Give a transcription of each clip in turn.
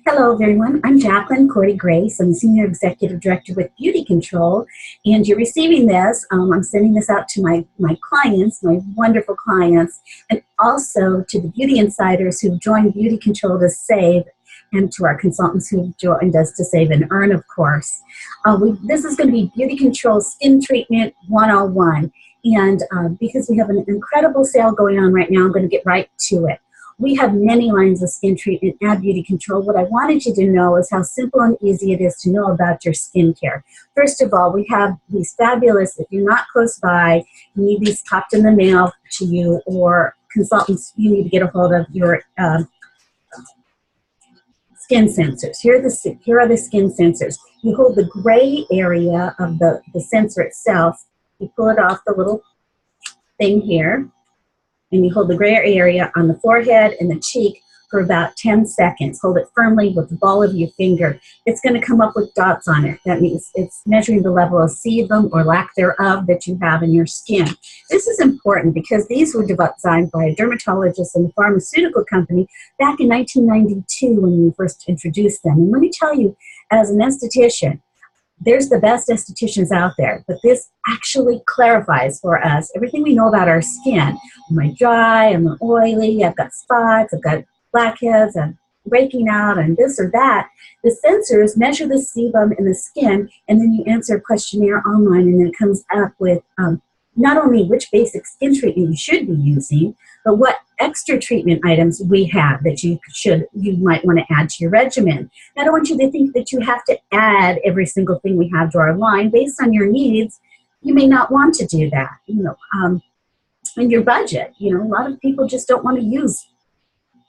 Hello, everyone. I'm Jacqueline Cordy Grace. I'm the Senior Executive Director with Beauty Control, and you're receiving this. I'm sending this out to my clients, my wonderful clients, and also to the beauty insiders who've joined Beauty Control to save, and to our consultants who've joined us to save and earn, of course. This is going to be Beauty Control Skin Treatment 101, and because we have an incredible sale going on right now, I'm going to get right to it. We have many lines of skin treatment and beauty control. What I wanted you to know is how simple and easy it is to know about your skincare. First of all, we have these fabulous, if you're not close by, you need these popped in the mail to you, or consultants, you need to get a hold of your skin sensors. Here are the skin sensors. You hold the gray area of the sensor itself, you pull it off the little thing here, and you hold the gray area on the forehead and the cheek for about 10 seconds. Hold it firmly with the ball of your finger. It's going to come up with dots on it. That means it's measuring the level of sebum or lack thereof that you have in your skin. This is important because these were designed by a dermatologist and a pharmaceutical company back in 1992 when we first introduced them. And let me tell you, as an esthetician, there's the best estheticians out there, but this actually clarifies for us everything we know about our skin. Am I dry? Am I oily? I've got spots, I've got blackheads, I'm breaking out, and this or that. The sensors measure the sebum in the skin, and then you answer a questionnaire online, and then it comes up with not only which basic skin treatment you should be using, but what extra treatment items we have that you might want to add to your regimen. I don't want you to think that you have to add every single thing we have to our line. Based on your needs, you may not want to do that. In your budget, a lot of people just don't want to use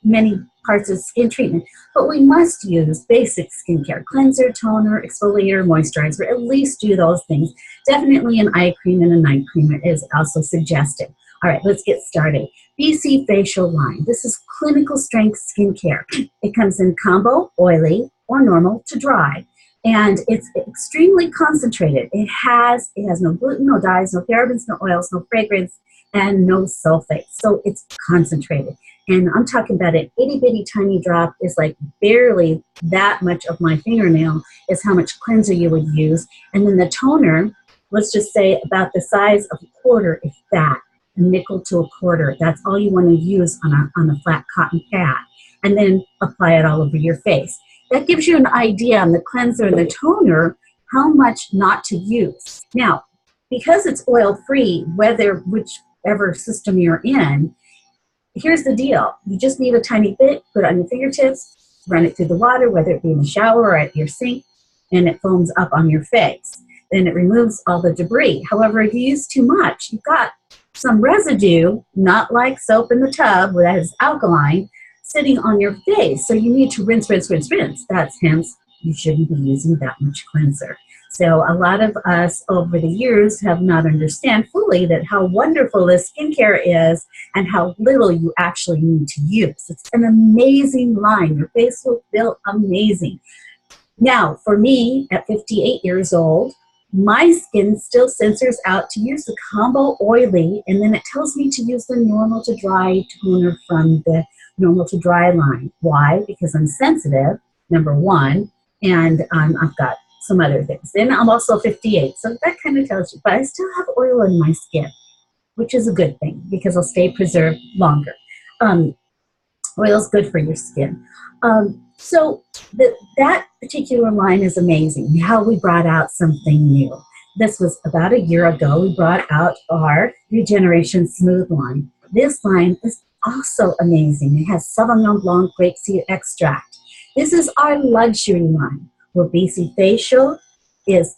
many parts of skin treatment, but we must use basic skincare: cleanser, toner, exfoliator, moisturizer. At least do those things. Definitely an eye cream and a night cream is also suggested. All right, let's get started. BC Facial line. This is clinical strength skincare. It comes in combo, oily, or normal to dry. And it's extremely concentrated. It has no gluten, no dyes, no parabens, no oils, no fragrance, and no sulfate. So it's concentrated. And I'm talking about an itty bitty tiny drop is like barely that much of my fingernail is how much cleanser you would use. And then the toner, let's just say about the size of a quarter, if that, a nickel to a quarter. That's all you want to use on a flat cotton pad. And then apply it all over your face. That gives you an idea on the cleanser and the toner how much not to use. Now, because it's oil-free, whichever system you're in, here's the deal. You just need a tiny bit, put it on your fingertips, run it through the water, whether it be in the shower or at your sink, and it foams up on your face. Then it removes all the debris. However, if you use too much, you've got some residue, not like soap in the tub that is alkaline, sitting on your face. So you need to rinse, rinse, rinse, rinse. That's hence you shouldn't be using that much cleanser. So a lot of us over the years have not understand fully that how wonderful this skincare is and how little you actually need to use. It's an amazing line. Your face will feel amazing. Now, for me, at 58 years old, my skin still censors out to use the combo oily, and then it tells me to use the normal to dry toner from the normal to dry line. Why? Because I'm sensitive, number one, and I've got some other things. Then I'm also 58, so that kind of tells you, but I still have oil in my skin, which is a good thing because I'll stay preserved longer. Oil is good for your skin. So that particular line is amazing. How we brought out something new. This was about a year ago. We brought out our Regeneration Smooth line. This line is also amazing. It has Sauvignon Blanc grapeseed extract. This is our luxury line, where BC Facial is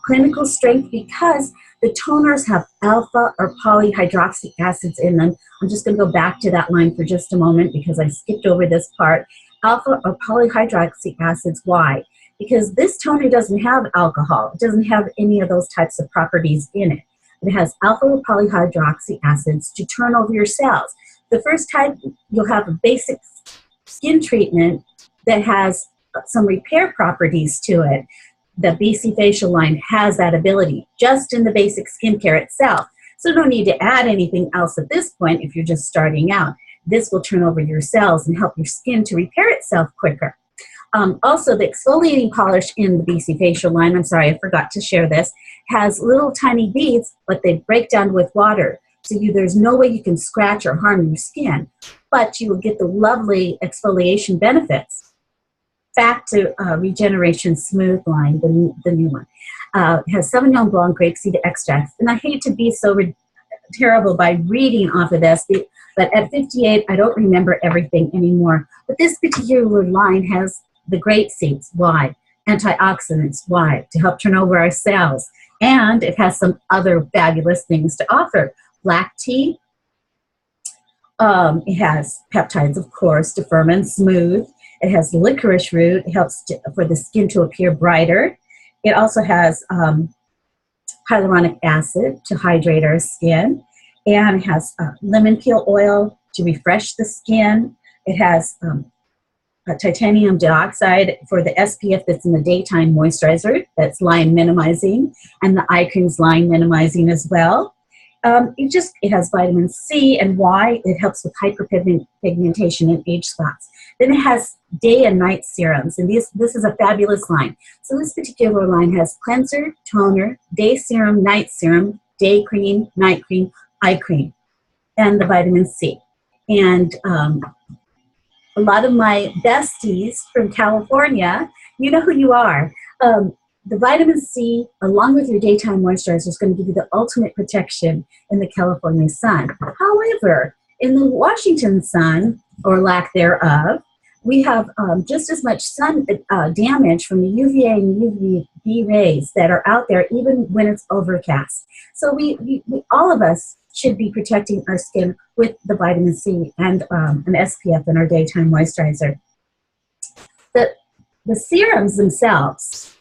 clinical strength because the toners have alpha or polyhydroxy acids in them. I'm just going to go back to that line for just a moment because I skipped over this part. Alpha or polyhydroxy acids, why? Because this toner doesn't have alcohol. It doesn't have any of those types of properties in it. It has alpha or polyhydroxy acids to turn over your cells. The first type, you'll have a basic skin treatment that has some repair properties to it. The BC Facial line has that ability just in the basic skincare itself. So no need to add anything else at this point if you're just starting out. This will turn over your cells and help your skin to repair itself quicker. Also, the exfoliating polish in the BC Facial line, I'm sorry, I forgot to share this, has little tiny beads, but they break down with water. So there's no way you can scratch or harm your skin, but you will get the lovely exfoliation benefits. Back to Regeneration Smooth line, the new one. It has Sauvignon Blanc grapeseed extract. And I hate to be so terrible by reading off of this, but at 58, I don't remember everything anymore. But this particular line has the grape seeds. Why? Antioxidants. Why? To help turn over our cells. And it has some other fabulous things to offer. Black tea. It has peptides, of course, to firm and smooth. It has licorice root. It helps for the skin to appear brighter. It also has hyaluronic acid to hydrate our skin. And it has lemon peel oil to refresh the skin. It has titanium dioxide for the SPF that's in the daytime moisturizer, that's line minimizing, and the eye cream's line minimizing as well. It has vitamin C and Y. It helps with hyperpigmentation and age spots. Then it has day and night serums, and this is a fabulous line. So this particular line has cleanser, toner, day serum, night serum, day cream, night cream, eye cream, and the vitamin C. And a lot of my besties from California, you know who you are. The vitamin C, along with your daytime moisturizer, is going to give you the ultimate protection in the California sun. However, in the Washington sun, or lack thereof, we have just as much sun damage from the UVA and UVB rays that are out there, even when it's overcast. So we all of us should be protecting our skin with the vitamin C and an SPF in our daytime moisturizer. The serums themselves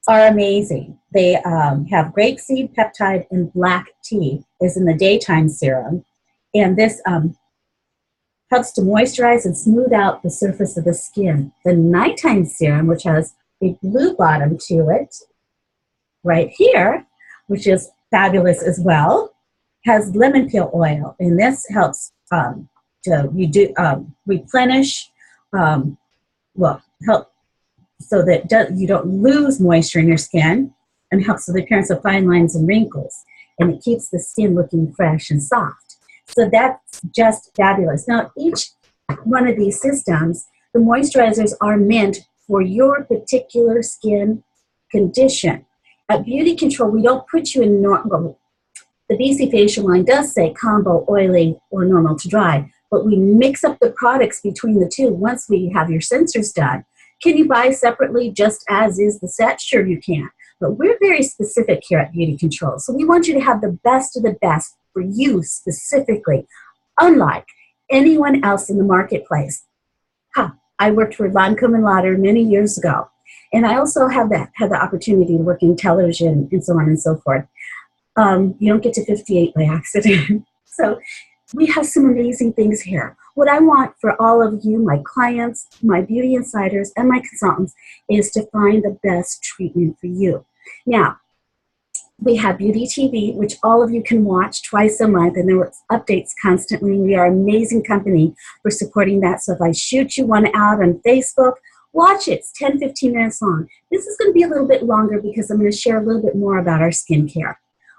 are amazing. They have grapeseed, peptide, and black tea is in the daytime serum. And this helps to moisturize and smooth out the surface of the skin. The nighttime serum, which has a blue bottom to it, right here, which is fabulous as well, has lemon peel oil. And this helps replenish, help so that you don't lose moisture in your skin, and helps with the appearance of fine lines and wrinkles. And it keeps the skin looking fresh and soft. So that's just fabulous. Now, each one of these systems, the moisturizers are meant for your particular skin condition. At Beauty Control, we don't put you in normal. The BC Facial line does say combo, oily, or normal to dry, but we mix up the products between the two once we have your sensors done. Can you buy separately just as is the set? Sure you can. But we're very specific here at Beauty Control. So we want you to have the best of the best for you specifically, unlike anyone else in the marketplace. I worked for Lancôme & Lauder many years ago. And I also had the opportunity to work in television and so on and so forth. You don't get to 58 by accident. So we have some amazing things here. What I want for all of you, my clients, my beauty insiders, and my consultants, is to find the best treatment for you. Now, we have Beauty TV, which all of you can watch twice a month, and there are updates constantly. We are an amazing company for supporting that. So if I shoot you one out on Facebook, watch it. It's 10, 15 minutes long. This is going to be a little bit longer because I'm going to share a little bit more about our skincare.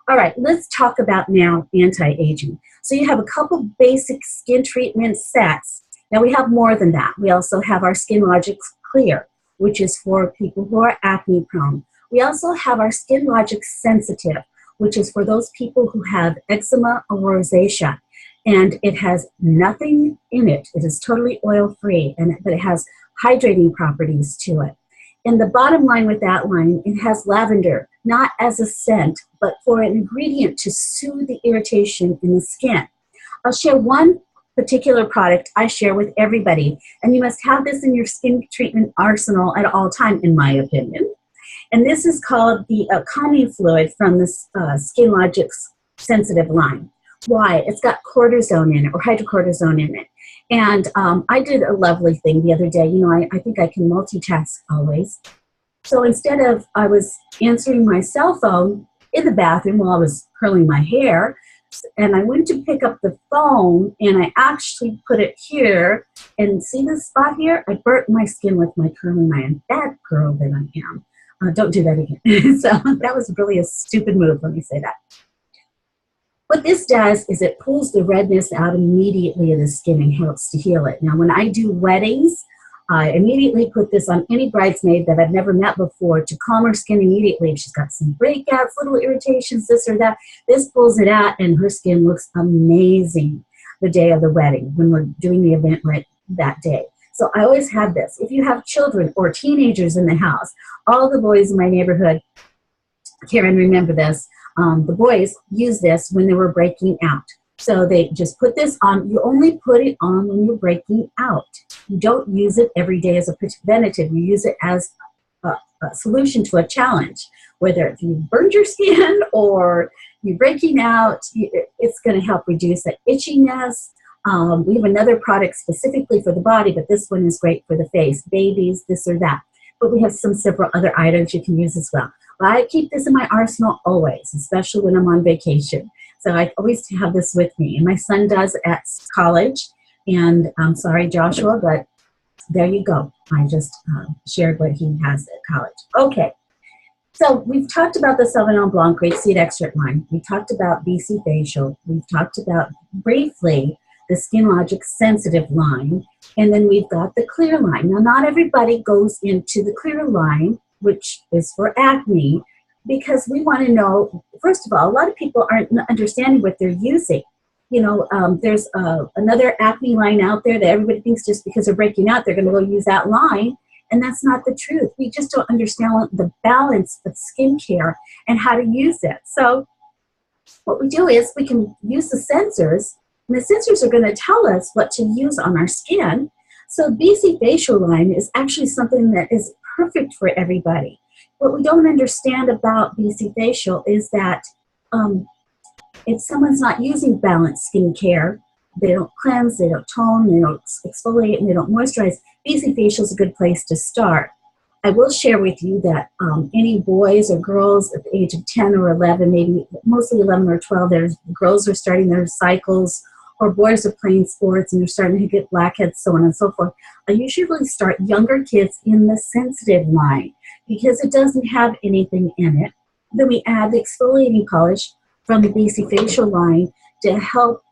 All right, let's talk about now anti-aging. So you have a couple basic skin treatment sets. Now we have more than that. We also have our Skin Logic Clear, which is for people who are acne prone. We also have our Skin Logic Sensitive, which is for those people who have eczema or rosacea. And it has nothing in it. It is totally oil-free, but it has hydrating properties to it. And the bottom line with that line, it has lavender, not as a scent, but for an ingredient to soothe the irritation in the skin. I'll share one particular product I share with everybody, and you must have this in your skin treatment arsenal at all time, in my opinion. And this is called the calming fluid from the Skin Logic's Sensitive line. Why? It's got cortisone in it, or hydrocortisone in it. And I did a lovely thing the other day. You know, I think I can multitask always. So instead of, I was answering my cell phone in the bathroom while I was curling my hair, And I went to pick up the phone, and I actually put it here. And see this spot here? I burnt my skin with my curling iron. Bad girl that I am. Don't do that again. So that was really a stupid move, let me say that. What this does is it pulls the redness out immediately of the skin and helps to heal it. Now, when I do weddings, I immediately put this on any bridesmaid that I've never met before to calm her skin immediately. If she's got some breakouts, little irritations, this or that, this pulls it out and her skin looks amazing the day of the wedding when we're doing the event right that day. So I always have this. If you have children or teenagers in the house, all the boys in my neighborhood, Karen, remember this, the boys use this when they were breaking out. So they just put this on. You only put it on when you're breaking out. You don't use it every day as a preventative. You use it as a solution to a challenge. Whether if you burned your skin or you're breaking out, it's going to help reduce that itchiness. We have another product specifically for the body, but this one is great for the face, babies, this or that. But we have several other items you can use as well. But I keep this in my arsenal always, especially when I'm on vacation. So I always have this with me. And my son does at college. And I'm sorry, Joshua, but there you go. I just shared what he has at college. Okay. So we've talked about the Sauvignon Blanc Grapeseed Extract line. We talked about BC Facial. We've talked about, briefly, the Skin Logic Sensitive line. And then we've got the clear line. Now, not everybody goes into the clear line, which is for acne, because we want to know, first of all, a lot of people aren't understanding what they're using. You know, there's another acne line out there that everybody thinks just because they're breaking out, they're going to go use that line. And that's not the truth. We just don't understand the balance of skincare and how to use it. So what we do is we can use the sensors, and the sensors are going to tell us what to use on our skin. So BC Facial line is actually something that is perfect for everybody. What we don't understand about BC Facial is that if someone's not using balanced skincare, they don't cleanse, they don't tone, they don't exfoliate, and they don't moisturize, BC Facial is a good place to start. I will share with you that any boys or girls at the age of 10 or 11, maybe mostly 11 or 12, girls are starting their cycles, or boys are playing sports and they're starting to get blackheads, so on and so forth. I usually start younger kids in the sensitive line because it doesn't have anything in it. Then we add the exfoliating polish from the BC Facial line to help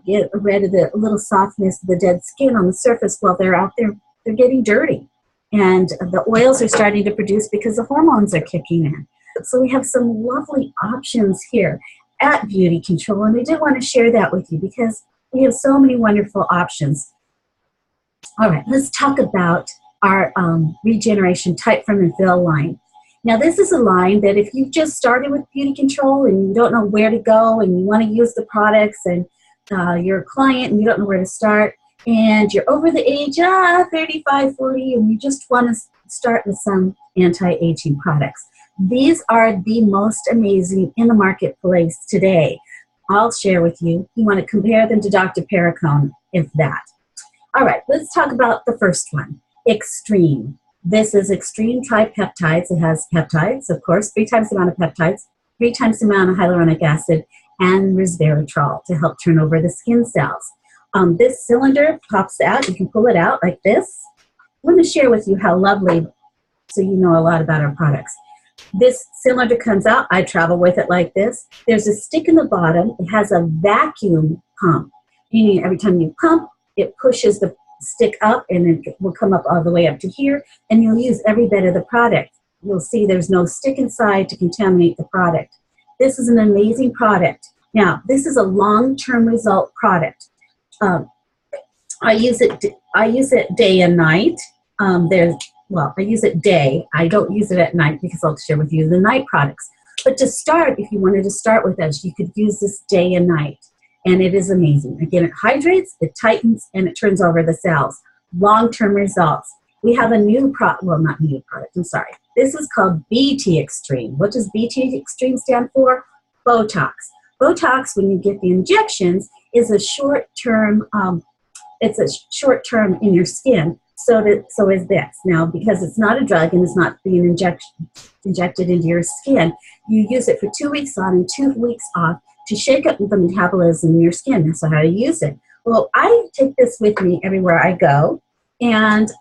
get rid of the little softness of the dead skin on the surface while they're out there, they're getting dirty. And the oils are starting to produce because the hormones are kicking in. So we have some lovely options here at Beauty Control, and I did want to share that with you because we have so many wonderful options. All right, let's talk about our Regeneration Type Firm and Fill line. Now, this is a line that if you've just started with Beauty Control and you don't know where to go and you want to use the products and you're a client and you don't know where to start, and you're over the age of 35, 40, and you just want to start with some anti-aging products. These are the most amazing in the marketplace today. I'll share with you. You want to compare them to Dr. Perricone, if that. All right, let's talk about the first one, Extreme. This is Extreme Tripeptides. It has peptides, of course, 3 times the amount of peptides, 3 times the amount of hyaluronic acid, and resveratrol to help turn over the skin cells. This cylinder pops out. You can pull it out like this. I'm going to share with you how lovely, so you know a lot about our products. This cylinder comes out. I travel with it like this. There's a stick in the bottom. It has a vacuum pump, meaning every time you pump, it pushes the stick up and it will come up all the way up to here, and you'll use every bit of the product. You'll see there's no stick inside to contaminate the product. This is an amazing product. Now, this is a long-term result product. I use it day and night. I use it day. I don't use it at night because I'll share with you the night products. But to start, if you wanted to start with us, you could use this day and night. And it is amazing. Again, it hydrates, it tightens, and it turns over the cells. Long-term results. We have a new product, well, not new product, I'm sorry. This is called BT Extreme. What does BT Extreme stand for? Botox. Botox, when you get the injections, is a short-term, it's a short-term in your skin. So is this. Now, because it's not a drug and it's not being injected into your skin, you use it for 2 weeks on and 2 weeks off to shake up the metabolism in your skin. So how to use it? Well, I take this with me everywhere I go, and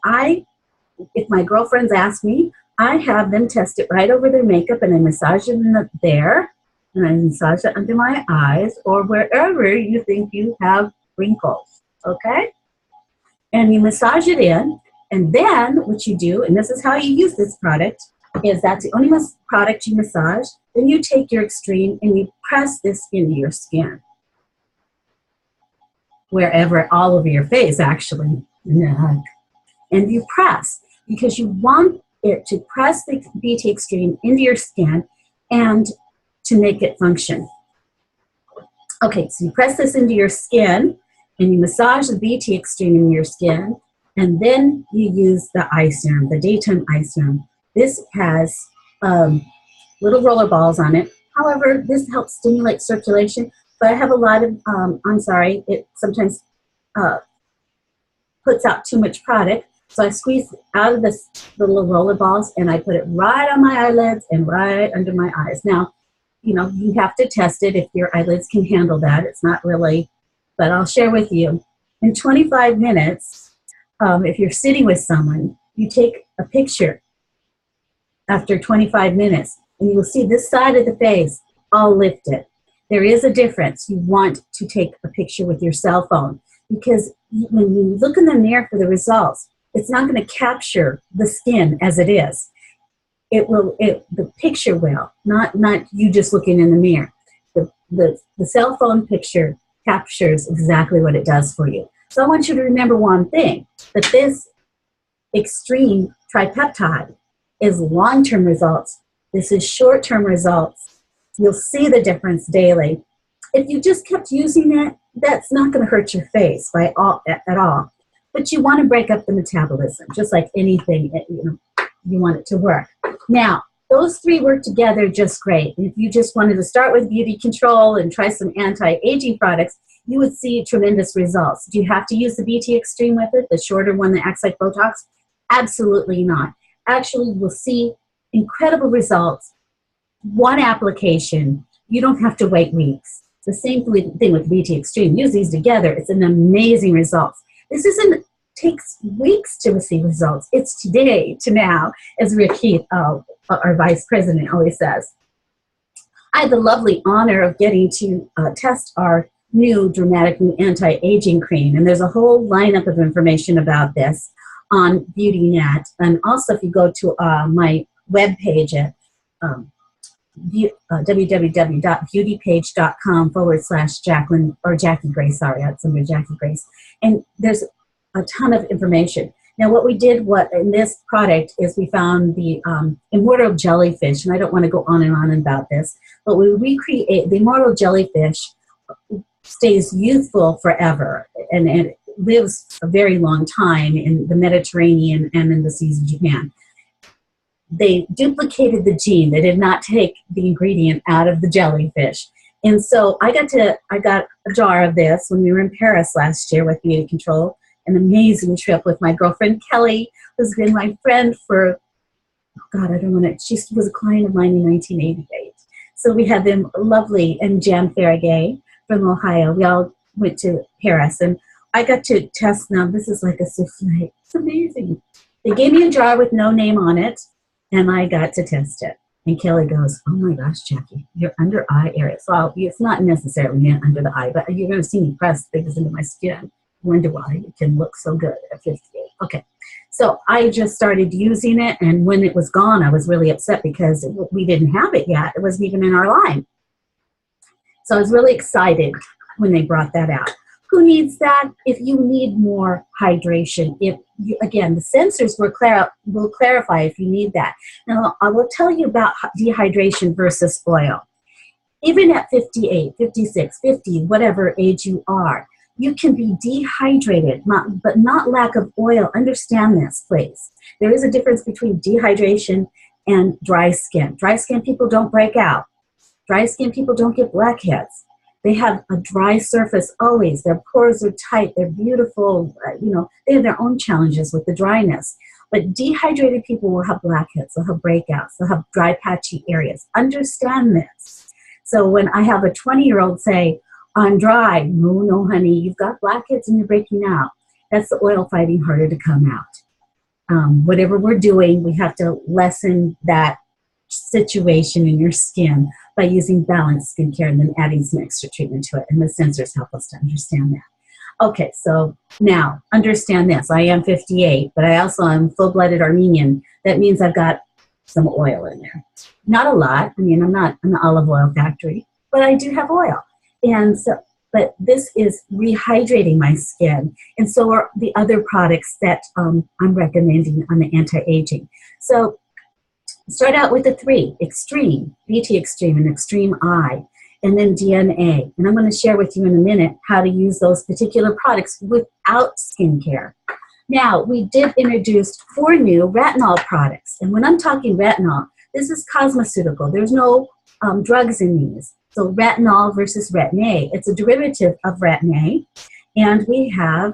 if my girlfriends ask me, I have them test it right over their makeup, and I massage it there, and I massage it under my eyes or wherever you think you have wrinkles, okay? And you massage it in, and then what you do, and this is how you use this product, is that's the only product you massage. Then you take your Extreme and you press this into your skin. Wherever, all over your face, actually. And you press, because you want it to press the BT Extreme into your skin and to make it function. Okay, so you press this into your skin and you massage the BT Extreme in your skin, and then you use the eye serum, the daytime eye serum. This has little roller balls on it. However, this helps stimulate circulation, but I have a lot of, it sometimes puts out too much product. So I squeeze out of the little roller balls and I put it right on my eyelids and right under my eyes. Now, you know, you have to test it if your eyelids can handle that. It's not really, but I'll share with you. In 25 minutes, if you're sitting with someone, you take a picture after 25 minutes, and you will see this side of the face all lifted. There is a difference. You want to take a picture with your cell phone, because when you look in the mirror for the results, it's not going to capture the skin as it is. The picture will, not you just looking in the mirror. The cell phone picture captures exactly what it does for you. So I want you to remember one thing, that this Extreme Tripeptide is long-term results. This is short-term results. You'll see the difference daily. If you just kept using it, that's not going to hurt your face at all. But you want to break up the metabolism, just like anything, you want it to work. Now, those three work together just great. If you just wanted to start with beauty control and try some anti-aging products, you would see tremendous results. Do you have to use the BT Extreme with it, the shorter one that acts like Botox? Absolutely not. Actually, you'll see incredible results. One application, you don't have to wait weeks. The same thing with BT Extreme. Use these together. It's an amazing results. This takes weeks to receive results. It's today to now, as Rick Heath, our vice president, always says. I had the lovely honor of getting to test our new Dramatic New Anti-Aging Cream, and there's a whole lineup of information about this on BeautyNet. And also, if you go to my webpage at www.beautypage.com/Jacqueline, or Jackie Grace, sorry, it's under Jackie Grace. And there's a ton of information. Now, what we did in this product is we found the immortal jellyfish, and I don't want to go on and on about this, but we recreate the immortal jellyfish. Stays youthful forever, and it lives a very long time in the Mediterranean and in the seas of Japan. They duplicated the gene. They did not take the ingredient out of the jellyfish. And so I got a jar of this when we were in Paris last year with Beauty Control, an amazing trip with my girlfriend Kelly, who's been my friend for, she was a client of mine in 1988. So we had them lovely, and Jan Farragay from Ohio. We all went to Paris, and I got to test them. This is like a souffle. It's amazing. They gave me a jar with no name on it, and I got to test it. And Kelly goes, "Oh my gosh, Jackie, your under eye area." So it's not necessarily under the eye, but you're going to see me press things into my skin. Wonder why it can look so good at 58. Okay, so I just started using it, and when it was gone, I was really upset because we didn't have it yet. It wasn't even in our line. So I was really excited when they brought that out. Who needs that? If you need more hydration, again, the sensors will clarify if you need that. Now, I will tell you about dehydration versus oil. Even at 58, 56, 50, whatever age you are, you can be dehydrated, but not lack of oil. Understand this, please. There is a difference between dehydration and dry skin. Dry skin people don't break out. Dry skin people don't get blackheads. They have a dry surface always. Their pores are tight. They're beautiful. They have their own challenges with the dryness. But dehydrated people will have blackheads. They'll have breakouts. They'll have dry, patchy areas. Understand this. So when I have a 20-year-old say, I'm dry, no, no, honey, you've got blackheads and you're breaking out. That's the oil fighting harder to come out. Whatever we're doing, we have to lessen that situation in your skin by using balanced skincare and then adding some extra treatment to it. And the sensors help us to understand that. Okay, so now understand this. I am 58, but I also am full-blooded Armenian. That means I've got some oil in there. Not a lot. I mean, I'm not an olive oil factory, but I do have oil. And so, but this is rehydrating my skin. And so are the other products that I'm recommending on the anti-aging. So start out with the 3, Extreme, BT Extreme, and Extreme Eye, and then DNA. And I'm going to share with you in a minute how to use those particular products without skincare. Now, we did introduce 4 new retinol products. And when I'm talking retinol, this is cosmeceutical. There's no drugs in these. So retinol versus Retin-A. It's a derivative of Retin-A. And we have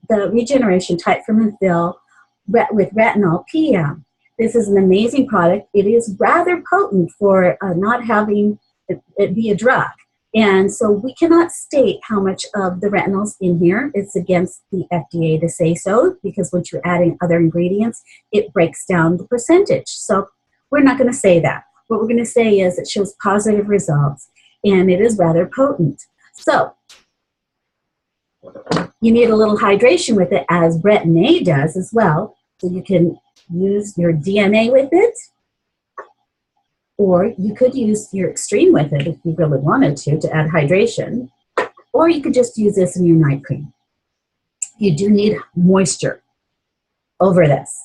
the Regeneration Tight Firm and Fill with Retinol PM. This is an amazing product. It is rather potent for not having it be a drug. And so we cannot state how much of the retinol's in here. It's against the FDA to say so, because once you're adding other ingredients, it breaks down the percentage. So we're not going to say that. What we're going to say is it shows positive results, and it is rather potent. So you need a little hydration with it, as Retin-A does as well. So you can use your DNA with it, or you could use your Extreme with it if you really wanted to add hydration, or you could just use this in your night cream. You do need moisture over this,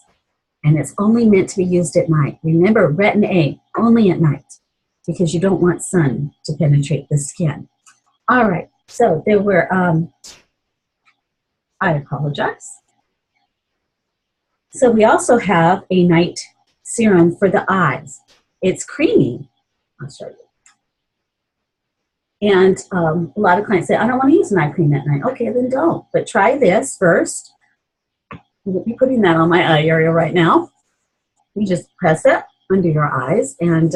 and it's only meant to be used at night. Remember, Retin-A, only at night, because you don't want sun to penetrate the skin. All right, so there were, I apologize. So we also have a night serum for the eyes. It's creamy. I'll show you. And a lot of clients say, I don't want to use night cream at night. Okay, then don't. But try this first. I won't be putting that on my eye area right now. You just press it under your eyes and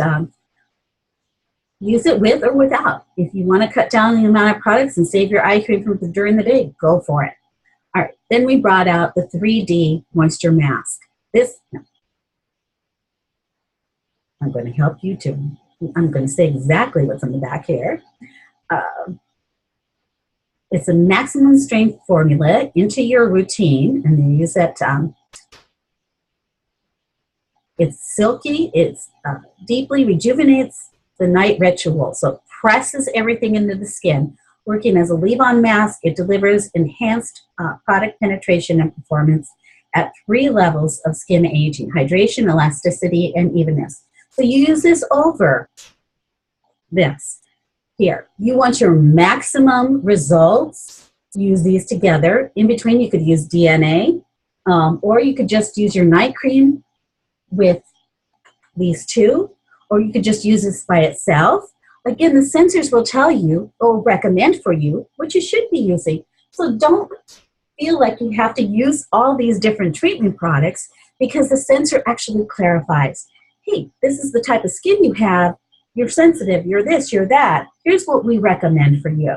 use it with or without. If you want to cut down the amount of products and save your eye cream from during the day, go for it. All right, then we brought out the 3D Moisture Mask. I'm going to help you too. I'm going to say exactly what's on the back here. It's a maximum strength formula into your routine, and then use it. It's silky. It's deeply rejuvenates the night ritual. So it presses everything into the skin. Working as a leave-on mask, it delivers enhanced product penetration and performance at 3 levels of skin aging: hydration, elasticity, and evenness. So you use this over this here. You want your maximum results, use these together. In between, you could use DNA, or you could just use your night cream with these 2, or you could just use this by itself. Again, the sensors will tell you or recommend for you what you should be using. So don't feel like you have to use all these different treatment products, because the sensor actually clarifies, hey, this is the type of skin you have, you're sensitive, you're this, you're that. Here's what we recommend for you.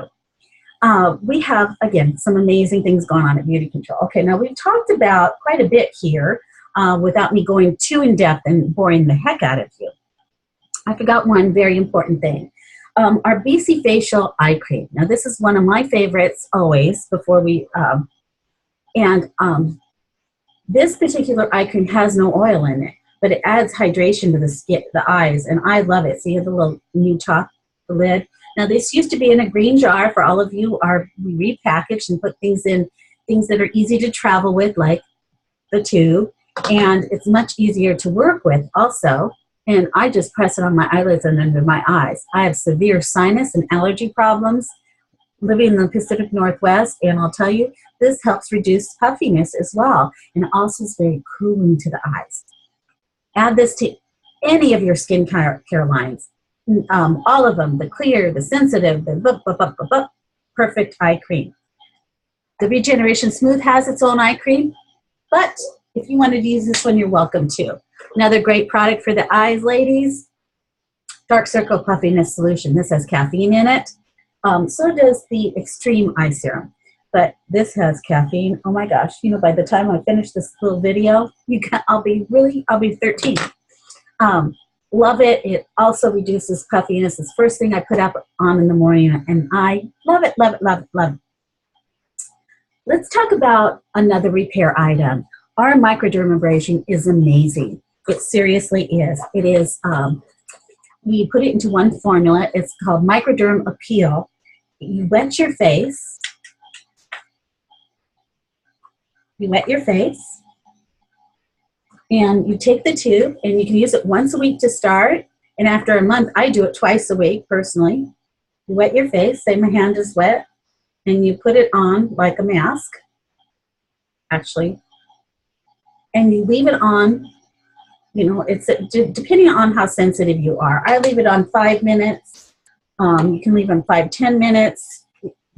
We have, again, some amazing things going on at Beauty Control. Okay, now we've talked about quite a bit here without me going too in-depth and boring the heck out of you. I forgot one very important thing. Our BC Facial Eye Cream. Now, this is one of my favorites always before we, this particular eye cream has no oil in it, but it adds hydration to the skin, the eyes, and I love it. See the little new top, the lid. Now, this used to be in a green jar for all of you. We repackaged and put things in, things that are easy to travel with, like the tube, and it's much easier to work with also. And I just press it on my eyelids and under my eyes. I have severe sinus and allergy problems living in the Pacific Northwest, and I'll tell you, this helps reduce puffiness as well, and also is very cooling to the eyes. Add this to any of your skin care lines, all of them, the clear, the sensitive, the perfect eye cream. The Regeneration Smooth has its own eye cream, but if you wanted to use this one, you're welcome to. Another great product for the eyes, ladies, dark circle puffiness solution. This has caffeine in it. So does the Extreme Eye Serum. But this has caffeine. Oh my gosh, you know, by the time I finish this little video, I'll be 13. Love it. It also reduces puffiness. It's the first thing I put up on in the morning, and I love it, love it, love it, love it. Let's talk about another repair item. Our microdermabrasion is amazing. It seriously is. It is, we put it into one formula. It's called Microderm Appeal. You wet your face. You wet your face. And you take the tube, and you can use it once a week to start. And after a month, I do it twice a week, personally. You wet your face. Say my hand is wet. And you put it on like a mask, actually. And you leave it on, you know, it's depending on how sensitive you are. I leave it on 5 minutes. You can leave it on 5-10 minutes.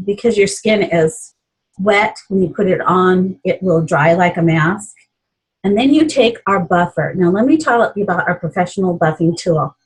Because your skin is wet, when you put it on, it will dry like a mask. And then you take our buffer. Now let me tell you about our professional buffing tool.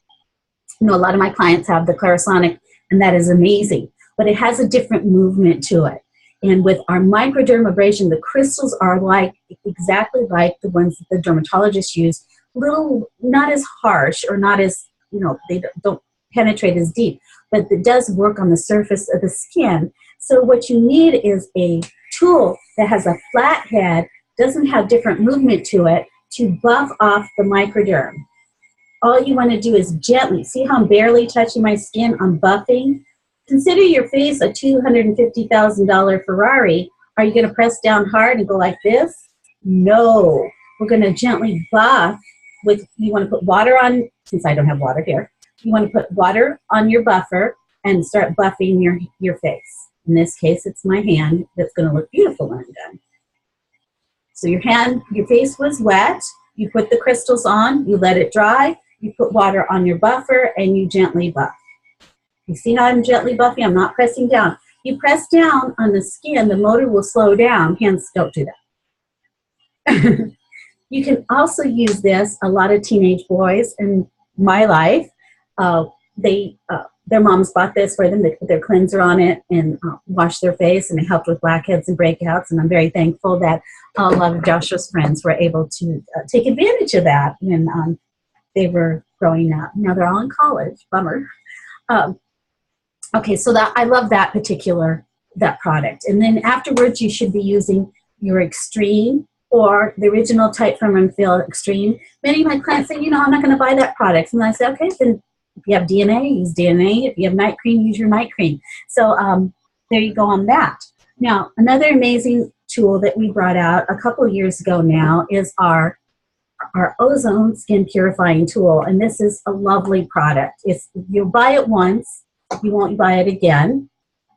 You know, a lot of my clients have the Clarisonic, and that is amazing. But it has a different movement to it. And with our microdermabrasion, the crystals are like exactly like the ones that the dermatologists use. Not as harsh, or not as, you know, they don't penetrate as deep, but it does work on the surface of the skin. So what you need is a tool that has a flat head, doesn't have different movement to it, to buff off the microderm. All you want to do is gently, see how I'm barely touching my skin, I'm buffing. Consider your face a $250,000 Ferrari. Are you going to press down hard and go like this? No. We're going to gently buff with, you want to put water on, since I don't have water here, you want to put water on your buffer and start buffing your face. In this case, it's my hand that's going to look beautiful when I'm done. So your face was wet, you put the crystals on, you let it dry, you put water on your buffer, and you gently buff. You see how I'm gently buffing? I'm not pressing down. You press down on the skin, the motor will slow down. Hands don't do that. You can also use this. A lot of teenage boys in my life, their moms bought this for them. They put their cleanser on it and wash their face, and it helped with blackheads and breakouts. And I'm very thankful that a lot of Joshua's friends were able to take advantage of that when they were growing up. Now they're all in college. Bummer. Okay, so I love that product. And then afterwards, you should be using your Extreme or the original Tight Firm and Feel Extreme. Many of my clients say, you know, I'm not going to buy that product. And I say, okay, then if you have DNA, use DNA. If you have night cream, use your night cream. So there you go on that. Now, another amazing tool that we brought out a couple of years ago now is our Ozone Skin Purifying Tool. And this is a lovely product. You'll buy it once. You won't buy it again.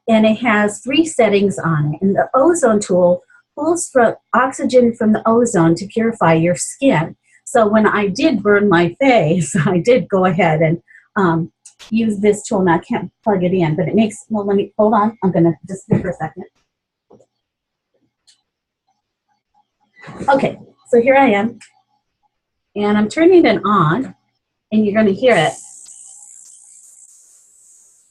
And it has 3 settings on it. And the ozone tool pulls oxygen from the ozone to purify your skin. So when I did burn my face, I did go ahead and use this tool. Now I can't plug it in, but it makes, well, let me, hold on. I'm going to just wait for a second. Okay, so here I am. And I'm turning it on, and you're going to hear it.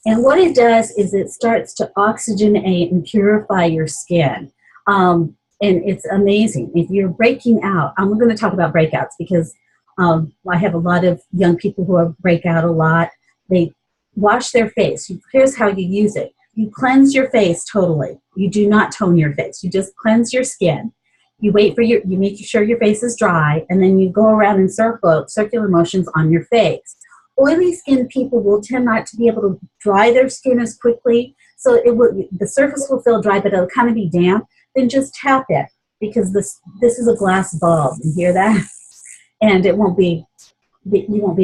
And what it does is it starts to oxygenate and purify your skin. And it's amazing. If you're breaking out, I'm going to talk about breakouts because I have a lot of young people who break out a lot. They wash their face. Here's how you use it. You cleanse your face totally. You do not tone your face. You just cleanse your skin. You wait for you make sure your face is dry, and then you go around in circular motions on your face. Oily skin people will tend not to be able to dry their skin as quickly, so the surface will feel dry, but it'll kind of be damp. Then just tap it, because this is a glass bulb. You hear that? And you won't be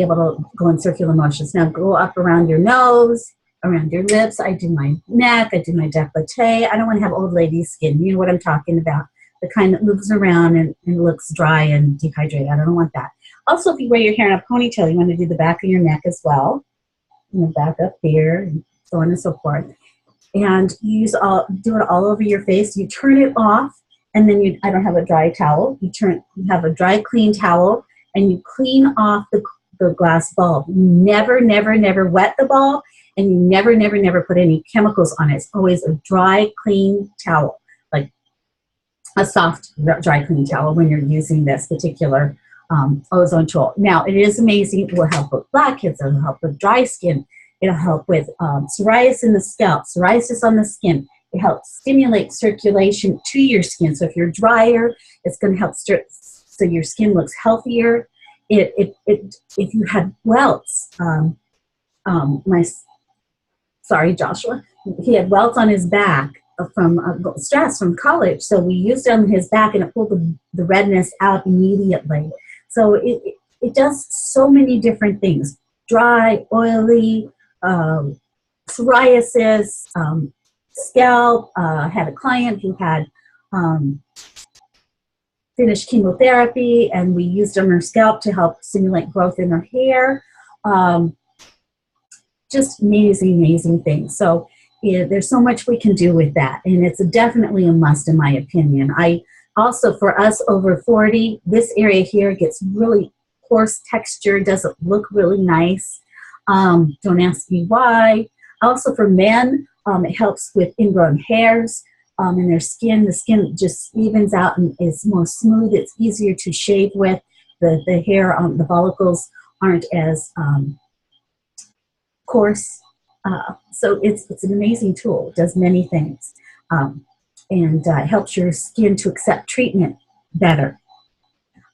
able to go in circular motions. Now go up around your nose, around your lips. I do my neck. I do my décolleté. I don't want to have old lady skin. You know what I'm talking about. The kind that moves around and looks dry and dehydrated. I don't want that. Also, if you wear your hair in a ponytail, you want to do the back of your neck as well. You know, back up here, and so on and so forth. And do it all over your face. You turn it off, and then I don't have a dry towel. You have a dry, clean towel, and you clean off the glass bulb. Never, never, never wet the bulb, and you never, never, never put any chemicals on it. It's always a dry, clean towel, like a soft, dry, clean towel when you're using this particular ozone tool. Now, it is amazing. It will help with blackheads. It will help with dry skin. It'll help with psoriasis in the scalp, psoriasis on the skin. It helps stimulate circulation to your skin. So if you're drier, it's going to help so your skin looks healthier. If you had welts, Joshua, he had welts on his back from stress from college. So we used it on his back, and it pulled the redness out immediately. So it does so many different things: dry, oily, psoriasis, scalp. Had a client who had finished chemotherapy, and we used it on her scalp to help stimulate growth in her hair. Just amazing, amazing things. So there's so much we can do with that, and it's definitely a must in my opinion. Also, for us over 40, this area here gets really coarse texture, doesn't look really nice. Don't ask me why. Also for men, it helps with ingrown hairs in their skin. The skin just evens out and is more smooth. It's easier to shave with. The hair on the follicles aren't as coarse. So it's an amazing tool. It does many things. And helps your skin to accept treatment better.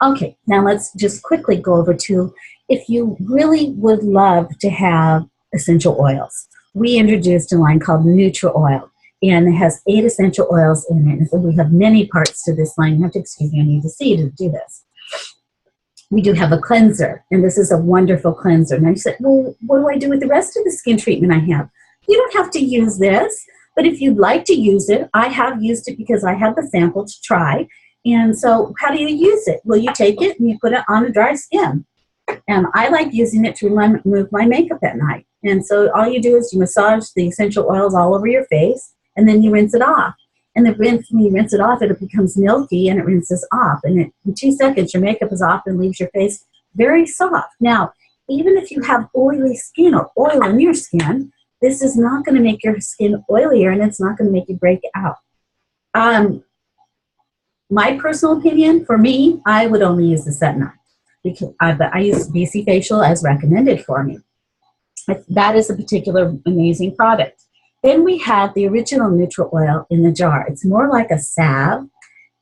Okay, now let's just quickly go over to if you really would love to have essential oils. We introduced a line called Nutri-Oil, and it has 8 essential oils in it. And so we have many parts to this line. You have to excuse me, I need to see to do this. We do have a cleanser, and this is a wonderful cleanser. Now you said, well, what do I do with the rest of the skin treatment I have? You don't have to use this. But if you'd like to use it, I have used it because I have the sample to try. And so how do you use it? Well, you take it and you put it on a dry skin. And I like using it to remove my makeup at night. And so all you do is you massage the essential oils all over your face, and then you rinse it off. And when you rinse it off, it becomes milky and it rinses off. And in 2 seconds, your makeup is off and leaves your face very soft. Now, even if you have oily skin or oil in your skin, this is not going to make your skin oilier, and it's not going to make you break out. My personal opinion, for me, I would only use the set night. Because I use BC Facial as recommended for me. That is a particular amazing product. Then we have the original Nutri-Oil in the jar. It's more like a salve.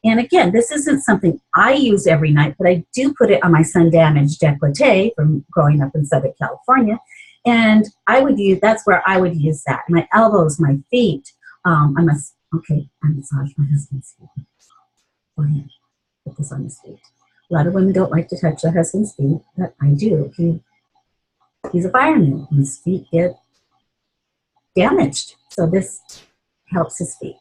And again, this isn't something I use every night, but I do put it on my sun-damaged décolleté from growing up in Southern California. And that's where I would use that. My elbows, my feet. I massage my husband's feet. Go ahead, put this on his feet. A lot of women don't like to touch their husband's feet, but I do. He's a fireman, and his feet get damaged. So this helps his feet.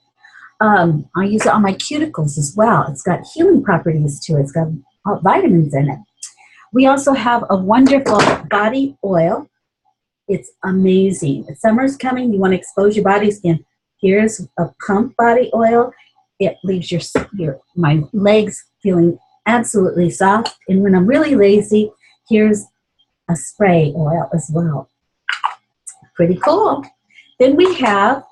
I use it on my cuticles as well. It's got healing properties to it. It's got vitamins in it. We also have a wonderful body oil. It's amazing. If summer's coming, you want to expose your body skin. Here's a pump body oil. It leaves my legs feeling absolutely soft. And when I'm really lazy, here's a spray oil as well. Pretty cool. Then we have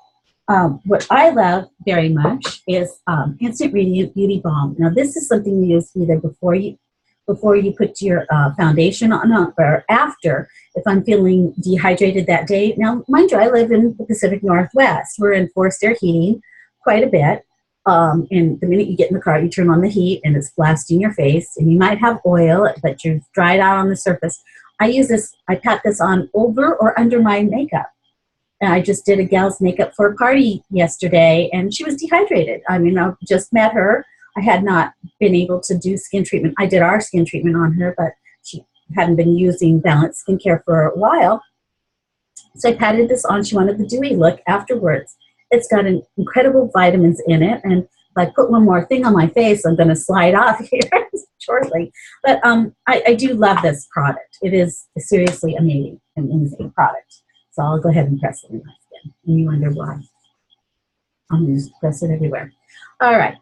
what I love very much is Instant Radiant Beauty Balm. Now this is something you use either before you put your foundation on or after, if I'm feeling dehydrated that day. Now, mind you, I live in the Pacific Northwest. We're in forced air heating quite a bit. And the minute you get in the car, you turn on the heat and it's blasting your face. And you might have oil, but you've dried out on the surface. I pat this on over or under my makeup. And I just did a gal's makeup for a party yesterday, and she was dehydrated. I mean, I just met her. I had not been able to do skin treatment. I did our skin treatment on her, but she hadn't been using balanced skincare for a while. So I patted this on. She wanted the dewy look afterwards. It's got incredible vitamins in it. And if I put one more thing on my face, I'm going to slide off here shortly. But I do love this product. It is seriously amazing product. So I'll go ahead and press it in my skin. And you wonder why. I'm going to just press it everywhere. All right.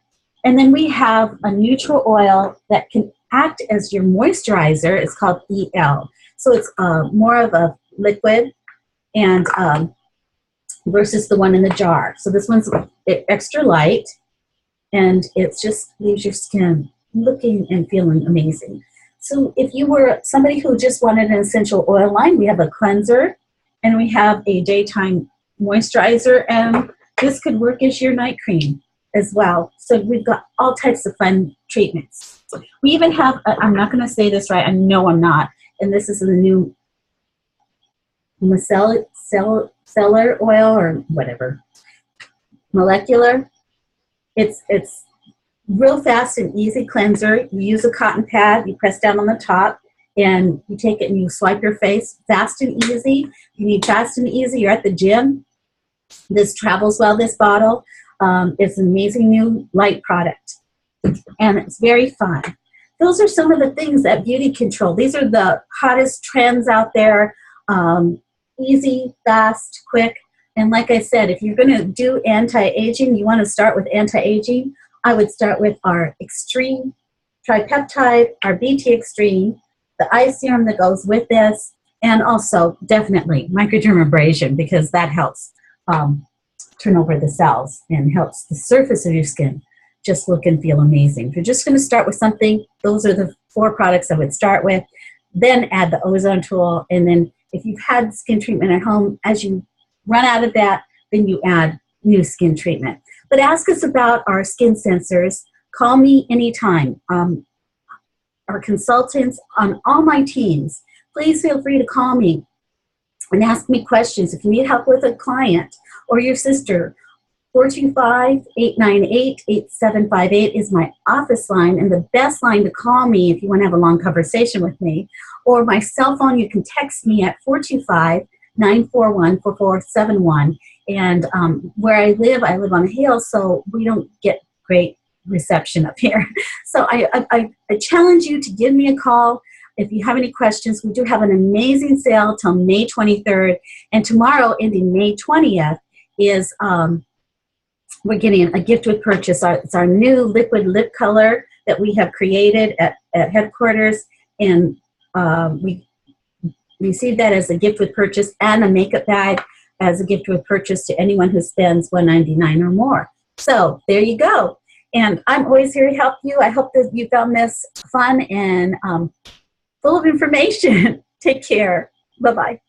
And then we have a neutral oil that can act as your moisturizer. It's called EL. So it's more of a liquid and versus the one in the jar. So this one's extra light, and it's just leaves your skin looking and feeling amazing. So if you were somebody who just wanted an essential oil line, we have a cleanser and we have a daytime moisturizer, and this could work as your night cream as well. So we've got all types of fun treatments. We even have, I'm not going to say this right, I know I'm not, and this is the new micellar oil or whatever, molecular. It's real fast and easy cleanser. You use a cotton pad, you press down on the top, and you take it and you swipe your face. Fast and easy. You need fast and easy. You're at the gym. This travels well, this bottle. It's an amazing new light product, and it's very fun. Those are some of the things that beauty control. These are the hottest trends out there. Easy, fast, quick. And like I said, if you're going to do anti-aging, you want to start with anti-aging, I would start with our Extreme Tripeptide, our BT Extreme, the eye serum that goes with this, and also definitely microdermabrasion, because that helps turn over the cells and helps the surface of your skin just look and feel amazing. If you're just going to start with something, those are the 4 products I would start with. Then add the ozone tool, and then if you've had skin treatment at home, as you run out of that, then you add new skin treatment. But ask us about our skin sensors. Call me anytime. Our consultants on all my teams, please feel free to call me and ask me questions. If you need help with a client or your sister, 425-898-8758 is my office line, and the best line to call me if you want to have a long conversation with me. Or my cell phone, you can text me at 425-941-4471. And where I live on a hill, so we don't get great reception up here. So I challenge you to give me a call if you have any questions. We do have an amazing sale till May 23rd. And tomorrow, ending May 20th, is we're getting a gift with purchase. It's our new liquid lip color that we have created at headquarters. And we received that as a gift with purchase, and a makeup bag as a gift with purchase to anyone who spends $199 or more. So there you go. And I'm always here to help you. I hope that you found this fun and full of information. Take care. Bye-bye.